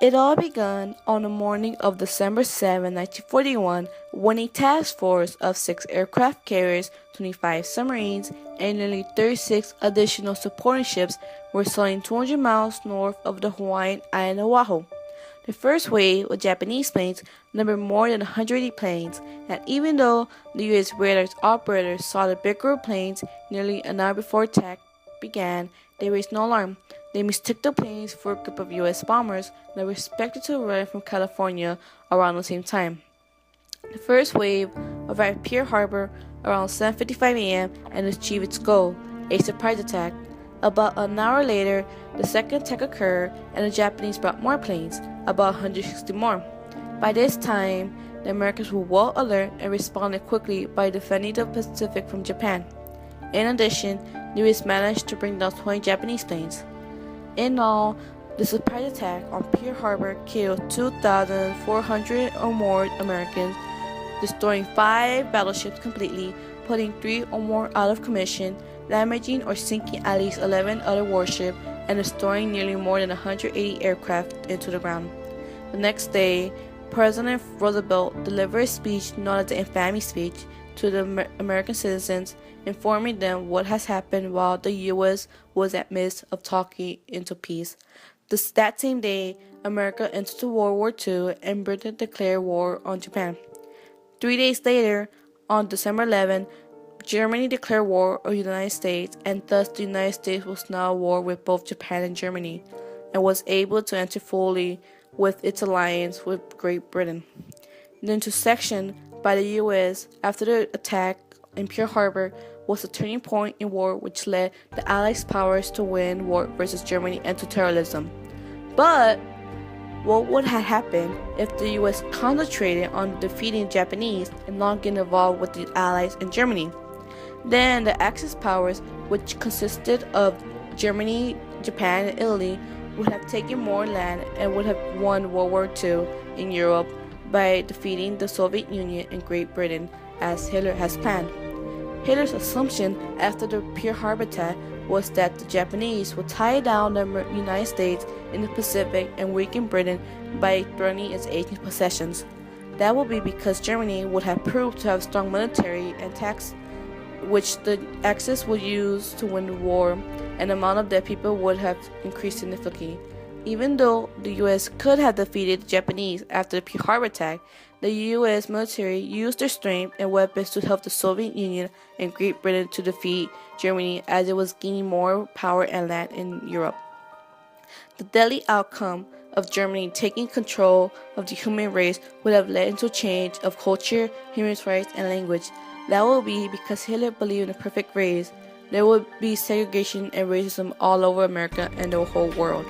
It all began on the morning of December 7, 1941, when a task force of 6 aircraft carriers, 25 submarines, and nearly 36 additional supporting ships were sailing 200 miles north of the Hawaiian island of Oahu. The first wave of Japanese planes numbered more than 180 planes, and even though the U.S. radar operators saw the bigger planes nearly an hour before attack began, they raised no alarm. They mistook the planes for a group of U.S. bombers that were expected to arrive from California around the same time. The first wave arrived at Pearl Harbor around 7:55 a.m. and achieved its goal, a surprise attack. About an hour later, the second attack occurred, and the Japanese brought more planes, about 160 more. By this time, the Americans were well alert and responded quickly by defending the Pacific from Japan. In addition, the U.S. managed to bring down 20 Japanese planes. In all, the surprise attack on Pearl Harbor killed 2,400 or more Americans, destroying 5 battleships completely, putting 3 or more out of commission, damaging or sinking at least 11 other warships, and destroying nearly more than 180 aircraft into the ground. The next day, President Roosevelt delivered a speech known as the Infamy Speech to the American citizens, informing them what has happened while the U.S. was at midst of talking into peace. That same day, America entered World War II and Britain declared war on Japan. 3 days later, on December 11, Germany declared war on the United States, and thus the United States was now at war with both Japan and Germany, and was able to enter fully with its alliance with Great Britain. The intersection by the U.S. after the attack in Pearl Harbor was a turning point in war which led the Allied powers to win war versus Germany and to terrorism. But what would have happened if the U.S. concentrated on defeating the Japanese and not getting involved with the Allies in Germany? Then the Axis powers, which consisted of Germany, Japan, and Italy, would have taken more land and would have won World War II in Europe by defeating the Soviet Union and Great Britain, as Hitler has planned. Hitler's assumption after the Pearl Harbor attack was that the Japanese would tie down the United States in the Pacific and weaken Britain by threatening its Asian possessions. That would be because Germany would have proved to have strong military and tax, which the Axis would use to win the war, and the amount of dead people would have increased significantly. Even though the U.S. could have defeated the Japanese after the Pearl Harbor attack, the U.S. military used their strength and weapons to help the Soviet Union and Great Britain to defeat Germany as it was gaining more power and land in Europe. The deadly outcome of Germany taking control of the human race would have led into a change of culture, human rights, and language. That would be because Hitler believed in a perfect race. There would be segregation and racism all over America and the whole world.